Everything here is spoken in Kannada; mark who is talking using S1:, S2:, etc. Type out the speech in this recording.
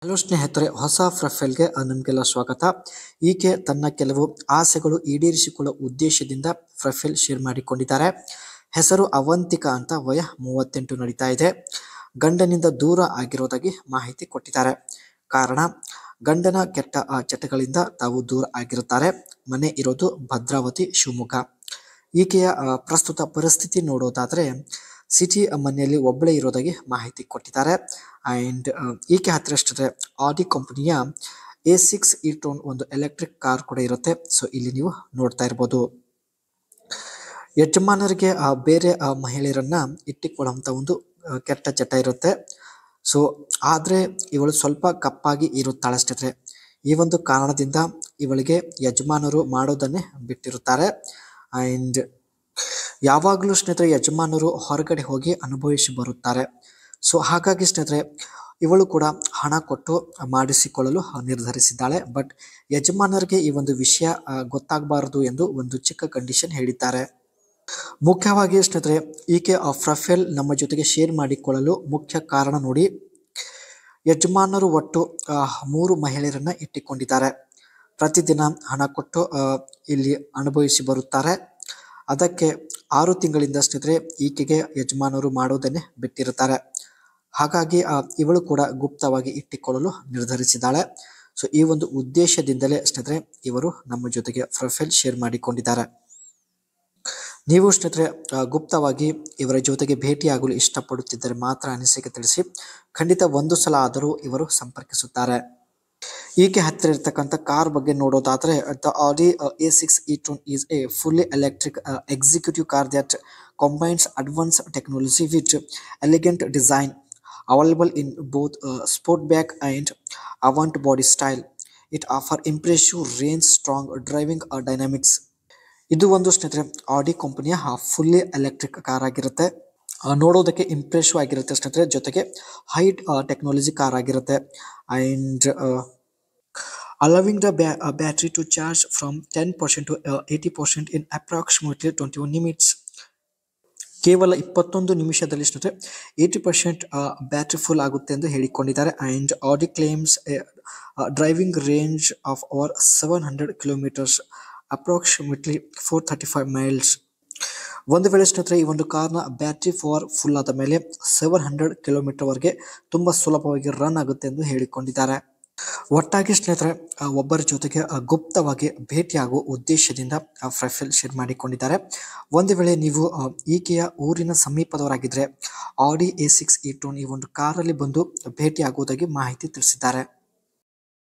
S1: ಹಲೋ ಸ್ನೇಹಿತರೆ, ಹೊಸ ಪ್ರೊಫೈಲ್ಗೆ ನಿಮಗೆಲ್ಲ ಸ್ವಾಗತ. ಈಕೆ ತನ್ನ ಕೆಲವು ಆಸೆಗಳು ಈಡೇರಿಸಿಕೊಳ್ಳುವ ಉದ್ದೇಶದಿಂದ ಪ್ರೊಫೈಲ್ ಶೇರ್ ಮಾಡಿಕೊಂಡಿದ್ದಾರೆ. ಹೆಸರು ಅವಂತಿಕಾ ಅಂತ, ವಯ 38 ನಡೀತಾ ಇದೆ. ಗಂಡನಿಂದ ದೂರ ಆಗಿರೋದಾಗಿ ಮಾಹಿತಿ ಕೊಟ್ಟಿದ್ದಾರೆ. ಕಾರಣ, ಗಂಡನ ಕೆಟ್ಟ ಚಟಗಳಿಂದ ತಾವು ದೂರ ಆಗಿರುತ್ತಾರೆ. ಮನೆ ಇರೋದು ಭದ್ರಾವತಿ, ಶಿವಮೊಗ್ಗ. ಈಕೆಯ ಪ್ರಸ್ತುತ ಪರಿಸ್ಥಿತಿ ನೋಡೋದಾದ್ರೆ ಸಿಟಿ ಮನೆಯಲ್ಲಿ ಒಬ್ಬಳೇ ಇರೋದಾಗಿ ಮಾಹಿತಿ ಕೊಟ್ಟಿದ್ದಾರೆ. ಆ್ಯಂಡ್ ಈಕೆ ಹತ್ತಿರ ಎಷ್ಟಿದೆ, ಆಡಿ ಕಂಪನಿಯ A6 e-tron ಒಂದು ಎಲೆಕ್ಟ್ರಿಕ್ ಕಾರ್ ಕೂಡ ಇರುತ್ತೆ. ಸೊ ಇಲ್ಲಿ ನೀವು ನೋಡ್ತಾ ಇರ್ಬೋದು. ಯಜಮಾನರಿಗೆ ಬೇರೆ ಮಹಿಳೆಯರನ್ನ ಇಟ್ಟಿಕೊಳ್ಳುವಂಥ ಒಂದು ಕೆಟ್ಟ ಚಟ ಇರುತ್ತೆ. ಸೊ ಆದರೆ ಇವಳು ಸ್ವಲ್ಪ ಕಪ್ಪಾಗಿ ಇರುತ್ತಾಳೆ ಸ್ನೇಹಿತರೆ. ಈ ಒಂದು ಕಾರಣದಿಂದ ಇವಳಿಗೆ ಯಜಮಾನರು ಮಾಡೋದನ್ನೇ ಬಿಟ್ಟಿರುತ್ತಾರೆ. ಆ್ಯಂಡ್ ಯಾವಾಗಲೂ ಸ್ನೇಹಿತರೆ ಯಜಮಾನರು ಹೊರಗಡೆ ಹೋಗಿ ಅನುಭವಿಸಿ ಬರುತ್ತಾರೆ. ಸೊ ಹಾಗಾಗಿ ಸ್ನೇಹಿತರೆ ಇವಳು ಕೂಡ ಹಣ ಕೊಟ್ಟು ಮಾಡಿಸಿಕೊಳ್ಳಲು ನಿರ್ಧರಿಸಿದ್ದಾಳೆ. ಬಟ್ ಯಜಮಾನರಿಗೆ ಈ ಒಂದು ವಿಷಯ ಗೊತ್ತಾಗಬಾರದು ಎಂದು ಒಂದು ಚಿಕ್ಕ ಕಂಡೀಷನ್ ಹೇಳಿದ್ದಾರೆ. ಮುಖ್ಯವಾಗಿ ಸ್ನೇಹಿತರೆ ಈಕೆ ಪ್ರೊಫೈಲ್ ನಮ್ಮ ಜೊತೆಗೆ ಶೇರ್ ಮಾಡಿಕೊಳ್ಳಲು ಮುಖ್ಯ ಕಾರಣ ನೋಡಿ, ಯಜಮಾನರು ಒಟ್ಟು 3 ಮಹಿಳೆಯರನ್ನ ಇಟ್ಟುಕೊಂಡಿದ್ದಾರೆ. ಪ್ರತಿದಿನ ಹಣ ಕೊಟ್ಟು ಇಲ್ಲಿ ಅನುಭವಿಸಿ ಬರುತ್ತಾರೆ. ಅದಕ್ಕೆ 6 ತಿಂಗಳಿಂದ ಸ್ನೇಹಿತರೆ ಈಕೆಗೆ ಯಜಮಾನರು ಮಾಡೋದನ್ನೇ ಬಿಟ್ಟಿರುತ್ತಾರೆ. ಹಾಗಾಗಿ ಇವಳು ಕೂಡ ಗುಪ್ತವಾಗಿ ಇಟ್ಟುಕೊಳ್ಳಲು ನಿರ್ಧರಿಸಿದ್ದಾಳೆ. ಸೊ ಈ ಒಂದು ಉದ್ದೇಶದಿಂದಲೇ ಸ್ನೇಹಿತರೆ ಇವರು ನಮ್ಮ ಜೊತೆಗೆ ಪ್ರೊಫೈಲ್ ಶೇರ್ ಮಾಡಿಕೊಂಡಿದ್ದಾರೆ. ನೀವು ಸ್ನೇಹಿತರೆ ಗುಪ್ತವಾಗಿ ಇವರ ಜೊತೆಗೆ ಭೇಟಿಯಾಗಲು ಇಷ್ಟಪಡುತ್ತಿದ್ದರೆ ಮಾತ್ರ ಅನಿಸಿಕೆ ತಿಳಿಸಿ. ಖಂಡಿತ ಒಂದು ಸಲ ಆದರೂ ಇವರು ಸಂಪರ್ಕಿಸುತ್ತಾರೆ. ಈಕೆ ಹತ್ತಿರ ಇರ್ತಕ್ಕಂಥ ಕಾರ್ ಬಗ್ಗೆ ನೋಡೋದಾದ್ರೆ, ದ ಆಡಿ A6 e-tron is A fully electric executive car that combines advanced technology with elegant design, available in both sportback and avant body style. It offers impressive range, strong driving dynamics. ಇದು ಒಂದು ಸ್ನೇಹಿತರೆ ಆಡಿ ಕಂಪನಿಯ ಫುಲ್ಲಿ ಎಲೆಕ್ಟ್ರಿಕ್ ಕಾರ್ ಆಗಿರುತ್ತೆ. ನೋಡೋದಕ್ಕೆ ಇಂಪ್ರೆಸಿವ್ ಆಗಿರುತ್ತೆ ಸ್ನೇಹಿತರೆ. ಜೊತೆಗೆ ಹೈ ಟೆಕ್ನಾಲಜಿ ಕಾರ್ ಆಗಿರುತ್ತೆ. And allowing the battery to charge from 10% to 80% in approximately 21 minutes. ಕೇವಲ 21 ನಿಮಿಷದಲ್ಲಿ ಸ್ನೇಹಿತರೆ 80% ಬ್ಯಾಟ್ರಿ ಫುಲ್ ಆಗುತ್ತೆ ಎಂದು ಹೇಳಿಕೊಂಡಿದ್ದಾರೆ. And Audi claims driving range of over 700 kilometres, approximately 435 miles. ಒಂದು ವೇಳೆ ಸ್ನೇಹಿತರೆ ಈ ಒಂದು ಕಾರ್ನ ಬ್ಯಾಟ್ರಿ ಪವರ್ ಫುಲ್ ಆದ ಮೇಲೆ 700 ಕಿಲೋಮೀಟರ್ವರೆಗೆ ತುಂಬ ಸುಲಭವಾಗಿ ರನ್ ಆಗುತ್ತೆ ಎಂದು ಹೇಳಿಕೊಂಡಿದ್ದಾರೆ. ಒಟ್ಟಾಗಿ ಸ್ನೇಹಿತರೆ ಒಬ್ಬರ ಜೊತೆಗೆ ಗುಪ್ತವಾಗಿ ಭೇಟಿಯಾಗುವ ಉದ್ದೇಶದಿಂದ ಪ್ರೊಫೈಲ್ ಶೇರ್ ಮಾಡಿಕೊಂಡಿದ್ದಾರೆ. ಒಂದು ವೇಳೆ ನೀವು ಈಕೆಯ ಊರಿನ ಸಮೀಪದವರಾಗಿದ್ದರೆ ಆಡಿ A6 e-tron ಈ ಒಂದು ಕಾರಲ್ಲಿ ಬಂದು ಭೇಟಿಯಾಗುವುದಾಗಿ ಮಾಹಿತಿ ತಿಳಿಸಿದ್ದಾರೆ.